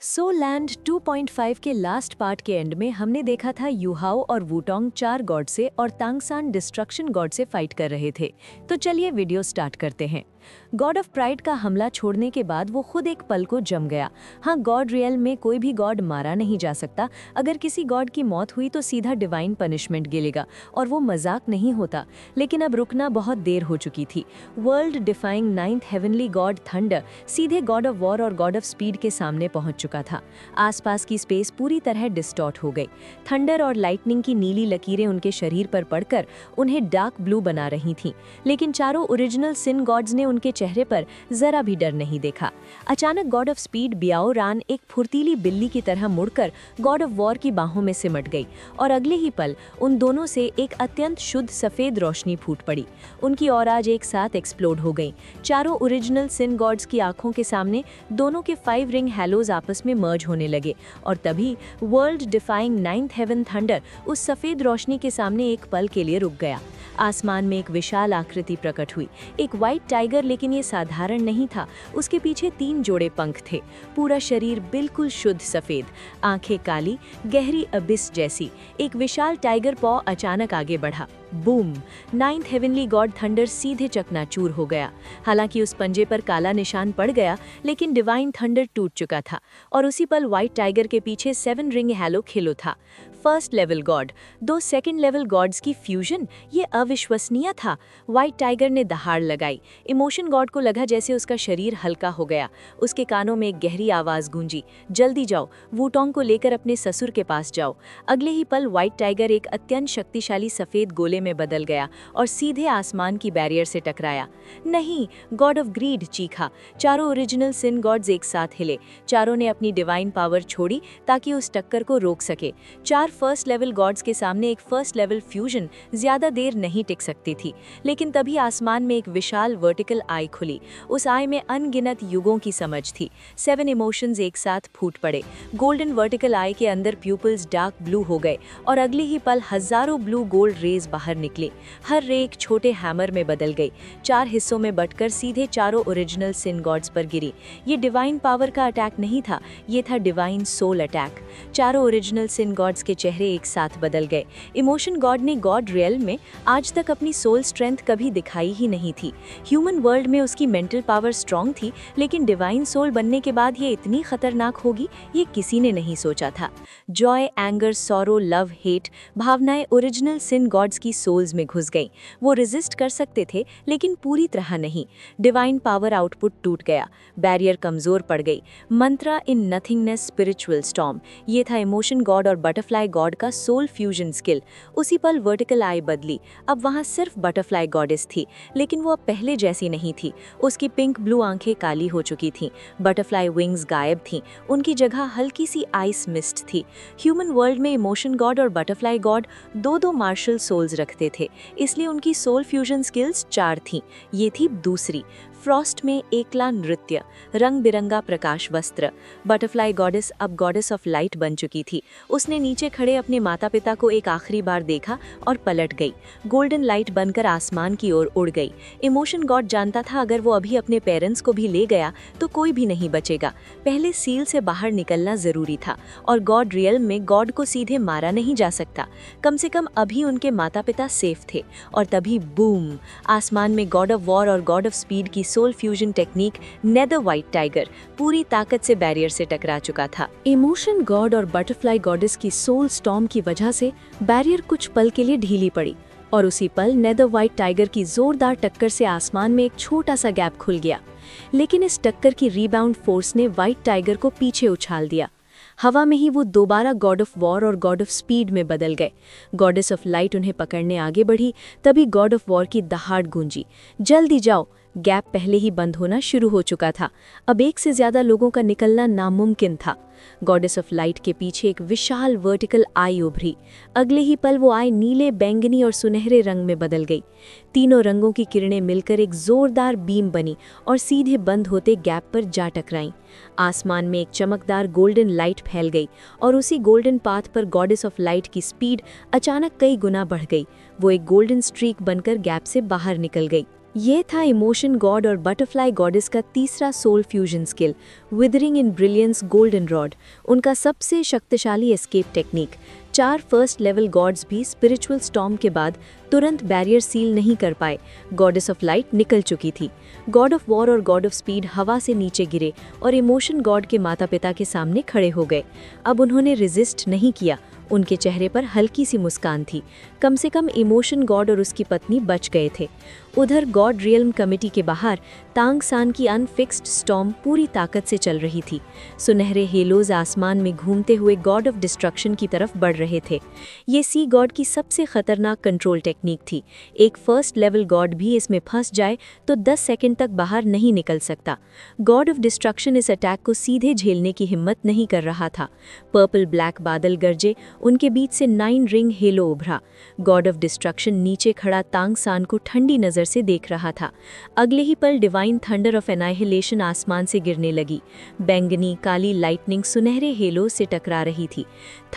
Land 2.5 के last part के and में हमने देखा था यूहाओ और वूटोंग 4 गॉड से और तांगसान डिस्ट्रक्शन गॉड से फाइट कर रहे थे। तो चलिए वीडियो स्टार्ट करते हैं। गॉड ऑफ प्राइड का हमला छोड़ने के बाद वो खुद एक पल को जम गया। हाँ, गॉड रियल में कोई भी गॉड मारा नहीं जा सकता। अगर किसी गॉड की मौत हुई तो सीधा डिवाइन पनिशमेंट गिलेगा और वो मजाक नहीं होता। लेकिन अब रुकना बहुत देर हो चुकी थी। World defying 9th heavenly God thunder सीधे गॉड ऑफ वॉर और गॉड ऑफ स्पीड के सामने पहुंच चुका था। आसपास की स्पेस पूरी तरह डिस्टॉर्ट हो गई। थंडर और लाइटनिंग की नीली लकीरें उनके शरीर पर पड़कर उन्हें डार्क ब्लू बना रही थीं। लेकिन चारों ओरिजिनल सिन गॉड्स ने उनके चेहरे पर जरा भी डर नहीं देखा। अचानक गॉड ऑफ स्पीड बियाओ रान एक फुर्तीली बिल्ली की तरह मुड़कर गॉड ऑफ वॉर की बाहों में सिमट गई और अगले ही पल उन दोनों से एक अत्यंत शुद्ध सफेद रोशनी फूट पड़ी। उनकी औराज एक साथ एक्सप्लोड हो गई। चारों ओरिजिनल सिन गॉड्स की आंखों के सामने दोनों के 5 रिंग हैलोज आपस में मर्ज होने लगे और तभी world defying 9th haven thunder उस सफेद रोशनी के सामने एक पल के लिए रुक गया। आसमान में एक विशाल आकृति प्रकट हुई, एक व्हाइट टाइगर, लेकिन ये साधारण नहीं था। उसके पीछे 3 जोड़े पंख थे। पूरा शरीर बिल्कुल शुद्ध सफेद, आंखें काली, गहरी अबिस जैसी। एक विशाल टाइगर पॉ अचानक आगे बढ़ा। Boom! 9th heavenly God thunder सीधे चकनाचूर हो गया। हालांकि उस पंजे पर काला निशान पड़ गया, लेकिन डिवाइन थंडर टूट चुका था और उसी पल व्हाइट टाइगर के पीछे 7 रिंग हैलो खिलो था। First level god, 2 second level gods की फ्यूजन, ये अविश्वसनीय था। व्हाइट टाइगर ने दहाड़ लगाई। इमोशन गॉड को लगा जैसे उसका शरीर हल्का हो गया। उसके कानों में एक गहरी आवाज गूंजी, जल्दी जाओ, वूटोंग को लेकर अपने ससुर के पास जाओ। अगले ही पल व्हाइट टाइगर एक अत्यंत शक्तिशाली सफेद गोले में बदल गया और सीधे आसमान की बैरियर से टकराया। नहीं! गॉड ऑफ ग्रीड चीखा। चारों ओरिजिनल सिन गॉड्स एक साथ हिले। चारों ने अपनी डिवाइन पावर छोड़ी ताकि उस टक्कर को रोक सके। 4 फर्स्ट लेवल गॉड्स के सामने एक फर्स्ट लेवल फ्यूजन ज्यादा देर नहीं टिक सकती थी। लेकिन तभी आसमान में एक विशाल वर्टिकल आई खुली। उस आई में अनगिनत युगों की समझ थी। 7 इमोशंस एक साथ फूट पड़े। गोल्डन वर्टिकल आई के अंदर प्यूपल्स डार्क ब्लू हो गए और अगले ही पल हजारों ब्लू गोल्ड रेज बाहर निकली। हर रे एक छोटे हैमर में बदल गई। 4 हिस्सों में बंटकर सीधे चारों ओरिजिनल सिन गॉड्स पर गिरी। ये डिवाइन पावर का अटैक नहीं था, ये था डिवाइन सोल अटैक। चारों ओरिजिनल सिन गॉड्स के चेहरे एक साथ बदल गए। इमोशन गॉड ने गॉड रियल में आज तक अपनी सोल स्ट्रेंथ कभी दिखाई ही नहीं थी। ह्यूमन वर्ल्ड में उसकी मेंटल पावर स्ट्रॉन्ग थी, लेकिन डिवाइन सोल बनने के बाद ये इतनी खतरनाक होगी, ये किसी ने नहीं सोचा था। Joy, anger, sorrow, love, hate भावनाएं ओरिजिनल सिन गॉड्स की सोल्स में घुस गईं। वो रेजिस्ट कर सकते थे, लेकिन पूरी तरह नहीं। डिवाइन पावर आउटपुट टूट गया, बैरियर कमजोर पड़ गई। मंत्रा इन नथिंगनेस स्पिरिचुअल स्टॉर्म, ये था इमोशन गॉड और बटरफ्लाई गॉड का सोल फ्यूजन स्किल। उसी पल वर्टिकल आई बदली। अब वहां सिर्फ बटरफ्लाई गॉडेस थी, लेकिन वो अब पहले जैसी नहीं थी। उसकी पिंक ब्लू आंखें काली हो चुकी थीं। बटरफ्लाई विंग्स गायब थीं। उनकी जगह हल्की सी आइस मिस्ट थी। ह्यूमन वर्ल्ड में इमोशन गॉड और बटरफ्लाई गॉड 2-2 मार्शल सोल्स रखते थे, इसलिए उनकी सोल फ्यूजन स्किल्स 4 थीं। ये थी दूसरी। फ्रॉस्ट में एकला नृत्य, रंग बिरंगा प्रकाश वस्त्र। बटरफ्लाई गॉडेस अब गॉडेस ऑफ लाइट बन चुकी थी। उसने नीचे खड़े अपने माता पिता को एक आखिरी बार देखा और पलट गई। गोल्डन लाइट बनकर आसमान की ओर उड़ गई। इमोशन गॉड जानता था अगर वो अभी अपने पेरेंट्स को भी ले गया तो कोई भी नहीं बचेगा। पहले सील से बाहर निकलना जरूरी था और गॉड रियल में गॉड को सीधे मारा नहीं जा सकता। कम से कम अभी उनके माता पिता सेफ थे। और तभी बूम! आसमान में गॉड ऑफ वॉर और गॉड ऑफ स्पीड की soul fusion technique Nether White Tiger पूरी ताकत से बैरियर से टकरा चुका था। इमोशन गॉड और बटरफ्लाई गॉडेस की सोल स्टॉर्म की वजह से बैरियर कुछ पल के लिए ढीली पड़ी और उसी पल नेदर व्हाइट टाइगर की जोरदार टक्कर से आसमान में एक छोटा सा गैप खुल गया। लेकिन इस टक्कर की रीबाउंड फोर्स ने व्हाइट टाइगर को पीछे उछाल दिया। हवा में ही वो दोबारा गॉड ऑफ वॉर और गॉड ऑफ स्पीड में बदल गए। गॉडेस ऑफ लाइट उन्हें पकड़ने आगे बढ़ी, तभी गॉड ऑफ वॉर की दहाड़ गूंजी, जल्दी जाओ। गैप पहले ही बंद होना शुरू हो चुका था। अब एक से ज्यादा लोगों का निकलना नामुमकिन था। गॉडेस ऑफ लाइट के पीछे एक विशाल वर्टिकल आई उभरी। अगले ही पल वो आई नीले, बैंगनी और सुनहरे रंग में बदल गई। तीनों रंगों की किरणें मिलकर एक जोरदार बीम बनी और सीधे बंद होते गैप पर जा टकराईं। आसमान में एक चमकदार गोल्डन लाइट फैल गई और उसी गोल्डन पाथ पर गॉडेस ऑफ लाइट की स्पीड अचानक कई गुना बढ़ गई। वो एक गोल्डन स्ट्रीक बनकर गैप से बाहर निकल गई। ये था इमोशन गॉड और बटरफ्लाई गॉडेस का तीसरा soul fusion skill, withering in brilliance golden rod, उनका सबसे शक्तिशाली escape technique. 4 first level gods भी स्पिरिचुअल स्टॉर्म के बाद तुरंत बैरियर सील नहीं कर पाए। गॉडेस ऑफ लाइट निकल चुकी थी। गॉड ऑफ वॉर और गॉड ऑफ स्पीड हवा से नीचे गिरे और इमोशन गॉड के माता पिता के सामने खड़े हो गए। अब उन्होंने रेजिस्ट नहीं किया, उनके चेहरे पर हल्की सी मुस्कान थी। कम से कम इमोशन गॉड और उसकी पत्नी बच गए थे। उधर गॉड रियल्म कमिटी के बाहर तांग सान की अनफिक्स्ड स्टॉर्म पूरी ताकत से चल रही थी। सुनहरे हेलोज आसमान में घूमते हुए गॉड ऑफ डिस्ट्रक्शन की तरफ बढ़ रहे थे। ये सी गॉड की सबसे खतरनाक कंट्रोल टेक्निक थी। एक फर्स्ट लेवल गॉड भी इसमें फंस जाए तो 10 सेकंड तक बाहर नहीं निकल सकता। गॉड ऑफ डिस्ट्रक्शन इस अटैक को सीधे झेलने की हिम्मत नहीं कर रहा था। पर्पल ब्लैक बादल गरजे, उनके बीच से 9 रिंग हेलो उभरा। गॉड ऑफ डिस्ट्रक्शन नीचे खड़ा तांग सान को ठंडी नजर से देख रहा था। अगले ही पल डिवाइन थंडर ऑफ एनाहिलेशन आसमान से गिरने लगी। बैंगनी काली लाइटनिंग सुनहरे हेलो से टकरा रही थी।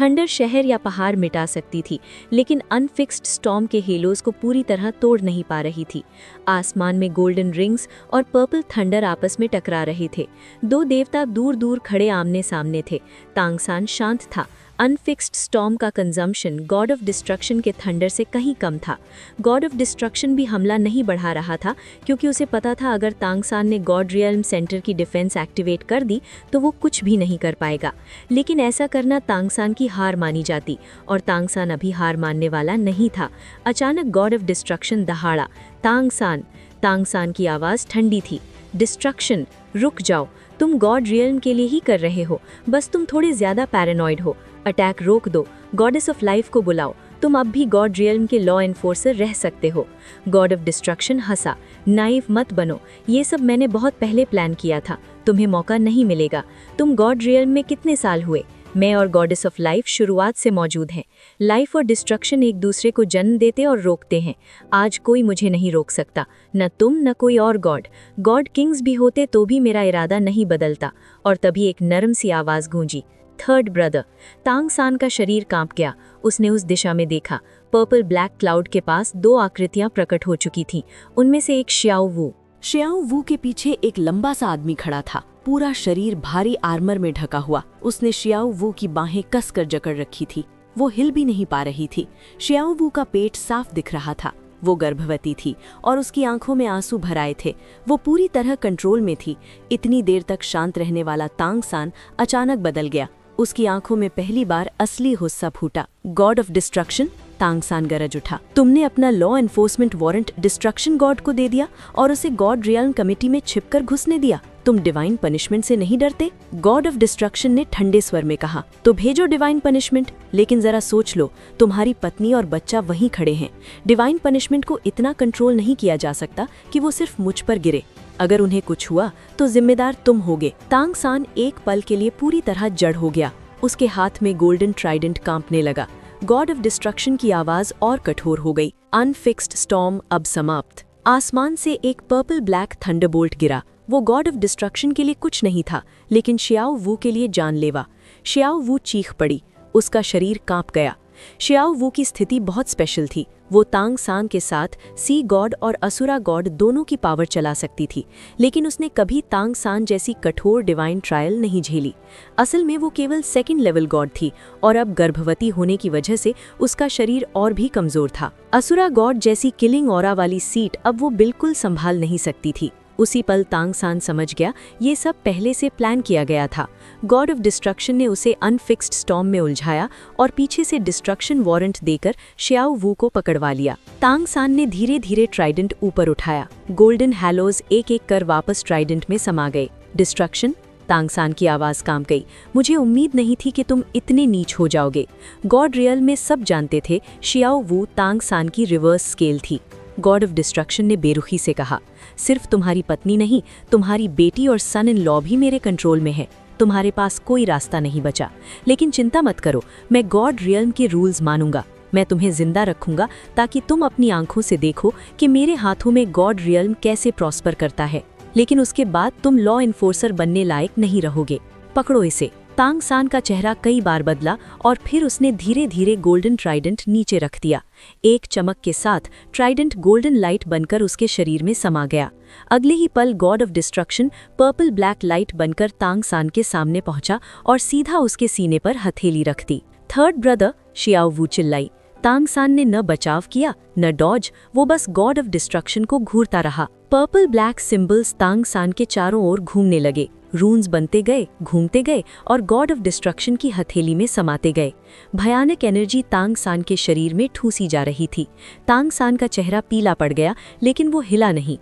थंडर शहर या पहाड़ मिटा सकती थी, लेकिन अनफिक्स्ड स्टॉर्म के हेलोज को पूरी तरह तोड़ नहीं पा रही थी। आसमान में गोल्डन रिंग्स और पर्पल थंडर आपस में टकरा रहे थे। 2 देवता दूर दूर खड़े आमने सामने थे। तांग सान शांत था। अनफिक्स्ड स्टॉर्म का कंजम्पशन गॉड ऑफ डिस्ट्रक्शन के थंडर से कहीं कम था। गॉड ऑफ डिस्ट्रक्शन भी हमला नहीं बढ़ा रहा था, क्योंकि उसे पता था अगर तांग सान ने गॉड रियल्म सेंटर की डिफेंस एक्टिवेट कर दी तो वो कुछ भी नहीं कर पाएगा। लेकिन ऐसा करना तांग सान की हार मानी जाती, और तांग सान अभी हार मानने वाला नहीं था। अचानक गॉड ऑफ डिस्ट्रक्शन दहाड़ा, तांग सान की आवाज़ ठंडी थी। डिस्ट्रक्शन, रुक जाओ, तुम गॉड रियल्म के लिए ही कर रहे हो, बस तुम थोड़े ज़्यादा पैरानॉइड हो। अटैक रोक दो, गॉडेस ऑफ लाइफ को बुलाओ, तुम अब भी गॉड रियल्म के लॉ एनफोर्सर रह सकते हो। God of destruction Hansa, naive मत बनो, ये सब मैंने बहुत पहले प्लान किया था, तुम्हें मौका नहीं मिलेगा। तुम गॉड रियल्म में कितने साल हुए? मैं और गॉडेस ऑफ लाइफ शुरुआत से मौजूद हैं। लाइफ और डिस्ट्रक्शन एक दूसरे को जन्म देते और रोकते हैं। आज कोई मुझे नहीं रोक सकता, न तुम न कोई और गॉड किंग्स भी होते तो भी मेरा इरादा नहीं बदलता। और तभी एक नरम सी आवाज़ गूंजी, थर्ड ब्रदर। तांग सान का शरीर कांप गया। उसने उस दिशा में देखा। पर्पल ब्लैक क्लाउड के पास 2 आकृतियां प्रकट हो चुकी थीं। उनमें से एक शियाओ वू के पीछे एक लंबा सा आदमी खड़ा था, पूरा शरीर भारी आर्मर में ढका हुआ। उसने शियाओ वू की बाहें कसकर जकड़ रखी थी। वो हिल भी नहीं पा रही थी। शियाओ वू का पेट साफ दिख रहा था। वो गर्भवती थी और उसकी आंखों में आंसू भर आए थे। वो पूरी तरह कंट्रोल में थी। इतनी देर तक शांत रहने वाला तांग सान अचानक बदल गया। उसकी आंखों में पहली बार असली गुस्सा फूटा। गॉड ऑफ डिस्ट्रक्शन, तांग सान गरज उठा, तुमने अपना law enforcement warrant destruction God को दे दिया और उसे गॉड रियल्म कमेटी में छिपकर घुसने दिया। तुम डिवाइन पनिशमेंट से नहीं डरते? गॉड ऑफ डिस्ट्रक्शन ने ठंडे स्वर में कहा। तो भेजो डिवाइन पनिशमेंट, लेकिन जरा सोच लो, तुम्हारी पत्नी और बच्चा वहीं खड़े हैं। डिवाइन पनिशमेंट को इतना कंट्रोल नहीं किया जा सकता कि वो सिर्फ मुझ पर गिरे। अगर उन्हें कुछ हुआ तो जिम्मेदार तुम होगे। तांग सान एक पल के लिए पूरी तरह जड़ हो गया। उसके हाथ में गोल्डन ट्राइडेंट कांपने लगा। गॉड ऑफ डिस्ट्रक्शन की आवाज और कठोर हो गई। अनफिक्स्ड स्टॉर्म अब समाप्त। आसमान से एक पर्पल ब्लैक थंडरबोल्ट गिरा। वो गॉड ऑफ डिस्ट्रक्शन के लिए कुछ नहीं था, लेकिन शियाओ वू के लिए जानलेवा। शियाओ वू चीख पड़ी, उसका शरीर कांप गया। शियाओ वू की स्थिति बहुत स्पेशल थी। वो तांग सान के साथ सी गॉड और असुरा गॉड दोनों की पावर चला सकती थी, लेकिन उसने कभी तांग सान जैसी कठोर डिवाइन ट्रायल नहीं झेली। असल में वो केवल 2nd लेवल गॉड थी, और अब गर्भवती होने की वजह से उसका शरीर और भी कमजोर था। असुरा गॉड जैसी किलिंग ऑरा वाली सीट अब वो बिल्कुल संभाल नहीं सकती थी। उसी पल तांग सान समझ गया, ये सब पहले से प्लान किया गया था। गॉड ऑफ डिस्ट्रक्शन ने उसे अनफिक्स्ड स्टॉर्म में उलझाया और पीछे से डिस्ट्रक्शन वारंट देकर शियाओ वू को पकड़वा लिया। तांग सान ने धीरे धीरे ट्राइडेंट ऊपर उठाया। गोल्डन हैलोज एक एक कर वापस ट्राइडेंट में समा गए। डिस्ट्रक्शन, तांग सान की आवाज कांप गई। मुझे उम्मीद नहीं थी कि तुम इतने नीच हो जाओगे। गॉड रियल में सब जानते थे शियाओ वू तांग सान की रिवर्स स्केल थी। गॉड ऑफ डिस्ट्रक्शन ने बेरुखी से कहा, सिर्फ तुम्हारी पत्नी नहीं, तुम्हारी बेटी और सन इन लॉ भी मेरे कंट्रोल में है। तुम्हारे पास कोई रास्ता नहीं बचा। लेकिन चिंता मत करो, मैं गॉड रियल्म के रूल्स मानूंगा। मैं तुम्हें जिंदा रखूंगा ताकि तुम अपनी आंखों से देखो कि मेरे हाथों में गॉड रियल्म कैसे प्रॉस्पर करता है। लेकिन उसके बाद तुम लॉ इन्फोर्सर बनने लायक नहीं रहोगे। पकड़ो इसे। तांग सान का चेहरा कई बार बदला और फिर उसने धीरे धीरे गोल्डन ट्राइडेंट नीचे रख दिया। एक चमक के साथ ट्राइडेंट गोल्डन लाइट बनकर उसके शरीर में समा गया। अगले ही पल God of destruction purple black light बनकर तांग सान के सामने पहुंचा और सीधा उसके सीने पर हथेली रख दी। थर्ड ब्रदर, शियाओ वू चिल्लाई। तांग सान ने न बचाव किया न डॉज, वो बस गॉड ऑफ डिस्ट्रक्शन को घूरता रहा। पर्पल ब्लैक सिंबल्स तांग सान के चारों ओर घूमने लगे, रून्स बनते गए, घूमते गए और गॉड ऑफ डिस्ट्रक्शन की हथेली में समाते गए। भयानक एनर्जी तांग सान के शरीर में ठूसी जा रही थी। तांग सान का चेहरा पीला पड़ गया, लेकिन वो हिला नहीं।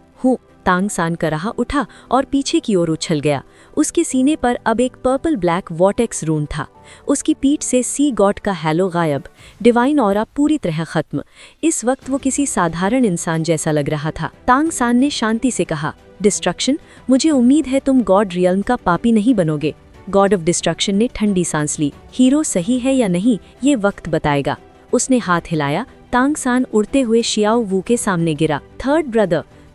तांग सान का रहा उठा और पीछे की ओर उछल गया। उसके सीने पर अब एक पर्पल ब्लैक वॉटेक्स रून था। उसकी पीठ से सी गॉड का हैलो गायब, डिवाइन ऑरा पूरी तरह खत्म। इस वक्त वो किसी साधारण इंसान जैसा लग रहा था। तांग सान ने शांति से कहा, डिस्ट्रक्शन, मुझे उम्मीद है तुम गॉड रियल्म का पापी नहीं बनोगे। गॉड ऑफ डिस्ट्रक्शन ने ठंडी सांस ली। हीरो सही है या नहीं, ये वक्त बताएगा। उसने हाथ हिलाया। तांग सान उड़ते हुए शियाओ वू के सामने गिरा।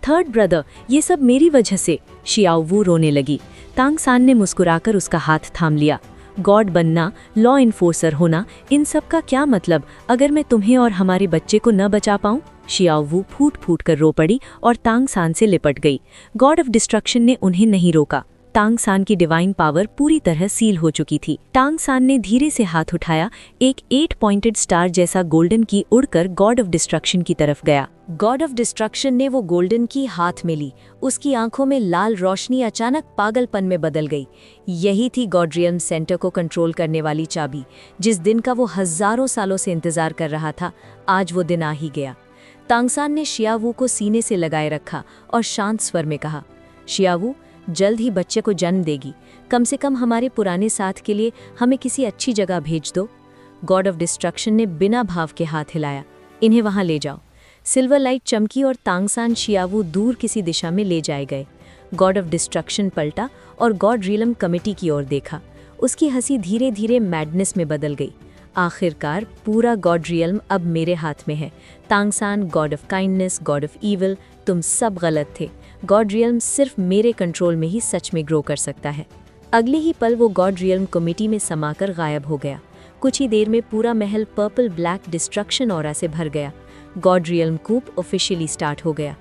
थर्ड ब्रदर, ये सब मेरी वजह से। शियाओ वू रोने लगी। तांग सान ने मुस्कुराकर उसका हाथ थाम लिया। गॉड बनना, लॉ इन्फोर्सर होना, इन सब का क्या मतलब अगर मैं तुम्हें और हमारे बच्चे को न बचा पाऊं? शियाओ वू फूट फूट कर रो पड़ी और तांग सान से लिपट गई। गॉड ऑफ डिस्ट्रक्शन ने उन्हें नहीं रोका। तांग सान की डिवाइन पावर पूरी तरह सील हो चुकी थी। तांग सान ने धीरे से हाथ उठाया। एक 8 पॉइंटेड स्टार जैसा गोल्डन की उड़कर गॉड ऑफ डिस्ट्रक्शन की तरफ गया। गॉड ऑफ डिस्ट्रक्शन ने वो गोल्डन की हाथ में ली। उसकी आंखों में लाल रोशनी अचानक पागलपन में बदल गई। यही थी गॉड रियल्म सेंटर को कंट्रोल करने वाली चाबी। जिस दिन का वो हजारों सालों से इंतजार कर रहा था, आज वो दिन आ ही गया। तांग सान ने शियावू को सीने से लगाए रखा और शांत स्वर में कहा, शियावू जल्द ही बच्चे को जन्म देगी। कम से कम हमारे पुराने साथ के लिए हमें किसी अच्छी जगह भेज दो। गॉड ऑफ डिस्ट्रक्शन ने बिना भाव के हाथ हिलाया। इन्हें वहां ले जाओ। सिल्वर लाइट चमकी और तांग सान शियावू दूर किसी दिशा में ले जाए गए। गॉड ऑफ डिस्ट्रक्शन पलटा और गॉड रियल्म कमेटी की ओर देखा। उसकी हंसी धीरे धीरे मैडनेस में बदल गई। आखिरकार पूरा गॉड रियल्म अब मेरे हाथ में है। तांग सान, God of kindness, God of evil, तुम सब गलत थे। गॉड रियल्म सिर्फ मेरे कंट्रोल में ही सच में ग्रो कर सकता है। अगले ही पल वो गॉड रियल्म कमेटी में समाकर गायब हो गया। कुछ ही देर में पूरा महल पर्पल ब्लैक डिस्ट्रक्शन ऑरा से भर गया। गॉड रियल्म कूप ऑफिशियली स्टार्ट हो गया।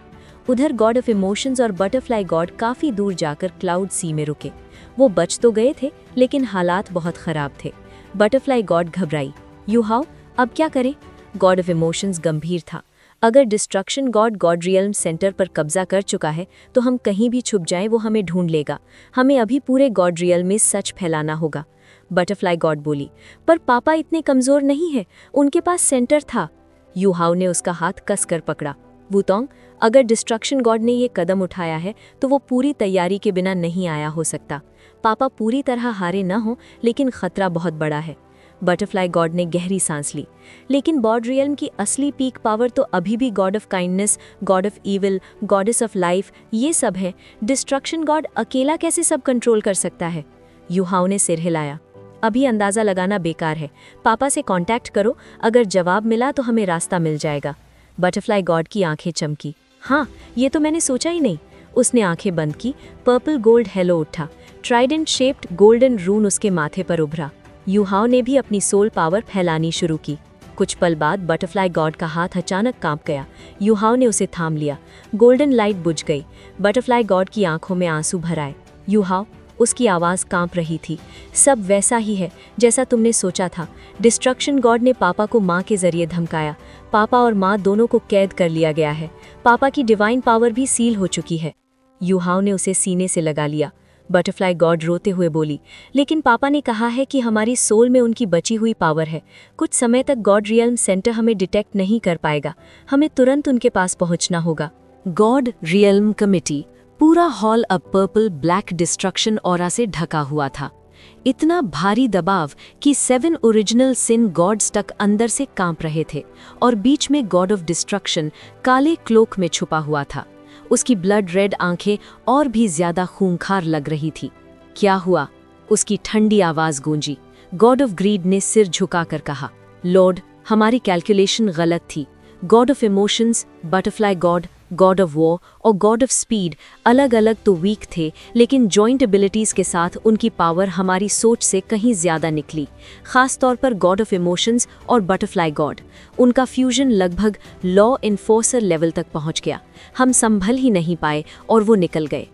उधर गॉड ऑफ इमोशंस और बटरफ्लाई गॉड काफी दूर जाकर क्लाउड सी में रुके। वो बच तो गए थे, लेकिन हालात बहुत खराब थे। बटरफ्लाई गॉड घबराई। यूहाओ, अब क्या करें? गॉड ऑफ इमोशंस गंभीर था। अगर destruction God God realm centre पर कब्जा कर चुका है तो हम कहीं भी छुप जाएं वो हमें ढूंढ लेगा। हमें अभी पूरे गॉड रियल्म में सच फैलाना होगा। बटरफ्लाई गॉड बोली, पर पापा इतने कमजोर नहीं है, उनके पास सेंटर था। यूहाओ ने उसका हाथ कसकर पकड़ा। वूतोंग, अगर डिस्ट्रक्शन गॉड ने ये कदम उठाया है तो वो पूरी तैयारी के बिना नहीं आया हो सकता। पापा पूरी तरह हारे न हो, लेकिन खतरा बहुत बड़ा है। बटरफ्लाई गॉड ने गहरी सांस ली। लेकिन गॉड रियल्म की असली पीक पावर तो अभी भी God of kindness, God of evil, goddess of life, ये सब है। डिस्ट्रक्शन गॉड अकेला कैसे सब कंट्रोल कर सकता है? यूहाओ ने सिर हिलाया। अभी अंदाजा लगाना बेकार है। पापा से कांटेक्ट करो, अगर जवाब मिला तो हमें रास्ता मिल जाएगा। बटरफ्लाई गॉड की आंखें चमकी। हाँ, ये तो मैंने सोचा ही नहीं। उसने आंखें बंद की। पर्पल गोल्ड हेलो उठा। ट्राइडेंट शेप्ड गोल्डन रून उसके माथे पर उभरा। यूहाओ ने भी अपनी सोल पावर फैलानी शुरू की। कुछ पल बाद बटरफ्लाई गॉड का हाथ अचानक कांप गया। यूहाओ ने उसे थाम लिया। गोल्डन लाइट बुझ गई। बटरफ्लाई गॉड की आंखों में आंसू भर आए। यूहाओ, उसकी आवाज़ कांप रही थी, सब वैसा ही है जैसा तुमने सोचा था। डिस्ट्रक्शन गॉड ने पापा को माँ के जरिए धमकाया। पापा और माँ दोनों को कैद कर लिया गया है। पापा की डिवाइन पावर भी सील हो चुकी है। यूहाओ ने उसे सीने से लगा लिया। बटरफ्लाई गॉड रोते हुए बोली, लेकिन पापा ने कहा है कि हमारी सोल में उनकी बची हुई पावर है। कुछ समय तक गॉड रियल्म सेंटर हमें डिटेक्ट नहीं कर पाएगा। हमें तुरंत उनके पास पहुंचना होगा। God realm committee. पूरा हॉल अब पर्पल ब्लैक डिस्ट्रक्शन ऑरा से ढका हुआ था। इतना भारी दबाव कि 7 ओरिजिनल सिन गॉड्स तक अंदर से कांप रहे थे और बीच में गॉड ऑफ डिस्ट्रक्शन काले क्लोक में छुपा हुआ था। उसकी ब्लड रेड आंखें और भी ज्यादा खूंखार लग रही थी। क्या हुआ? उसकी ठंडी आवाज गूंजी। गॉड ऑफ ग्रीड ने सिर झुकाकर कहा, लॉर्ड, हमारी कैलकुलेशन गलत थी। God of emotions, butterfly God, God of war और गॉड ऑफ स्पीड अलग अलग तो वीक थे, लेकिन जॉइंट एबिलिटीज़ के साथ उनकी पावर हमारी सोच से कहीं ज़्यादा निकली। ख़ास तौर पर गॉड ऑफ इमोशंस और बटरफ्लाई गॉड, उनका फ्यूजन लगभग लॉ इन्फोर्सर लेवल तक पहुंच गया। हम संभल ही नहीं पाए और वो निकल गए।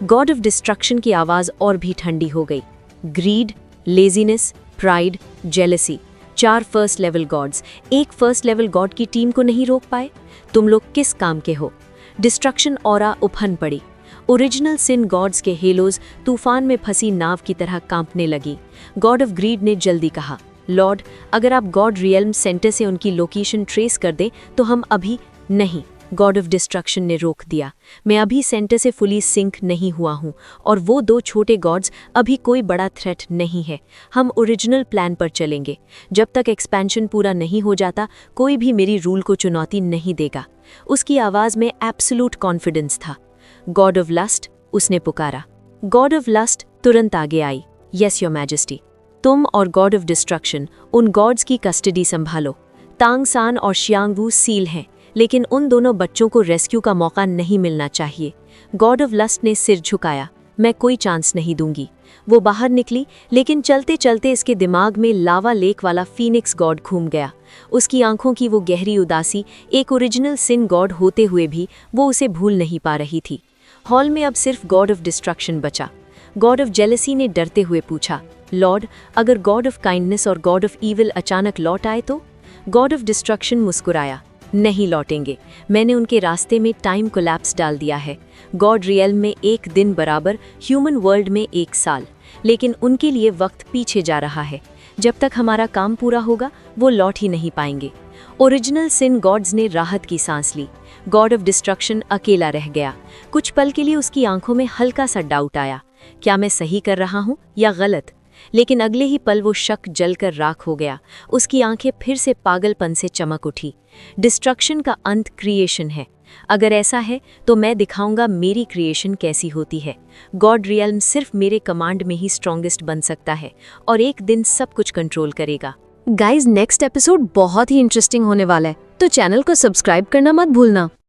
गॉड ऑफ डिस्ट्रक्शन की आवाज़ और भी ठंडी हो गई। Greed, laziness, pride, jealousy, 4 first level gods एक फर्स्ट लेवल गॉड की टीम को नहीं रोक पाए। तुम लोग किस काम के हो? डिस्ट्रक्शन ऑरा उफन पड़ी। ओरिजिनल सिन गॉड्स के हेलोज तूफान में फंसी नाव की तरह कांपने लगी। गॉड ऑफ ग्रीड ने जल्दी कहा, लॉर्ड, अगर आप गॉड रियल्म सेंटर से उनकी लोकेशन ट्रेस कर दें तो हम अभी नहीं। गॉड ऑफ डिस्ट्रक्शन ने रोक दिया, मैं अभी सेंटर से फुली सिंक नहीं हुआ हूँ और वो 2 छोटे गॉड्स अभी कोई बड़ा थ्रेट नहीं है। हम ओरिजिनल प्लान पर चलेंगे। जब तक एक्सपेंशन पूरा नहीं हो जाता कोई भी मेरी रूल को चुनौती नहीं देगा। उसकी आवाज़ में एब्सोल्यूट कॉन्फिडेंस था। गॉड ऑफ लस्ट, उसने पुकारा। गॉड ऑफ लस्ट तुरंत आगे आई। यस योर मैजेस्टी, तुम और गॉड ऑफ डिस्ट्रक्शन उन गॉड्स की कस्टडी संभालो। तांग सान और शियांगवू सील हैं, लेकिन उन दोनों बच्चों को रेस्क्यू का मौका नहीं मिलना चाहिए। गॉड ऑफ लस्ट ने सिर झुकाया, मैं कोई चांस नहीं दूंगी। वो बाहर निकली, लेकिन चलते चलते इसके दिमाग में लावा लेक वाला फीनिक्स गॉड घूम गया। उसकी आंखों की वो गहरी उदासी, एक ओरिजिनल सिन गॉड होते हुए भी वो उसे भूल नहीं पा रही थी। हॉल में अब सिर्फ गॉड ऑफ डिस्ट्रक्शन बचा। गॉड ऑफ जेलसी ने डरते हुए पूछा, लॉर्ड, अगर गॉड ऑफ काइंडनेस और गॉड ऑफ ईविल अचानक लौट आए तो? गॉड ऑफ डिस्ट्रक्शन मुस्कुराया, नहीं लौटेंगे। मैंने उनके रास्ते में टाइम कोलैप्स डाल दिया है। गॉड रियल्म में एक दिन बराबर ह्यूमन वर्ल्ड में 1 साल, लेकिन उनके लिए वक्त पीछे जा रहा है। जब तक हमारा काम पूरा होगा वो लौट ही नहीं पाएंगे। ओरिजिनल सिन गॉड्स ने राहत की सांस ली। गॉड ऑफ डिस्ट्रक्शन अकेला रह गया। कुछ पल के लिए उसकी आंखों में हल्का सा डाउट आया, क्या मैं सही कर रहा हूँ या गलत? लेकिन अगले ही पल वो शक जलकर राख हो गया। उसकी आंखें फिर से पागलपन से चमक उठी। डिस्ट्रक्शन का अंत क्रिएशन है। अगर ऐसा है तो मैं दिखाऊंगा मेरी क्रिएशन कैसी होती है। गॉड रियल्म सिर्फ मेरे कमांड में ही स्ट्रॉन्गेस्ट बन सकता है और एक दिन सब कुछ कंट्रोल करेगा। गाइज, नेक्स्ट एपिसोड बहुत ही इंटरेस्टिंग होने वाला है, तो चैनल को सब्सक्राइब करना मत भूलना।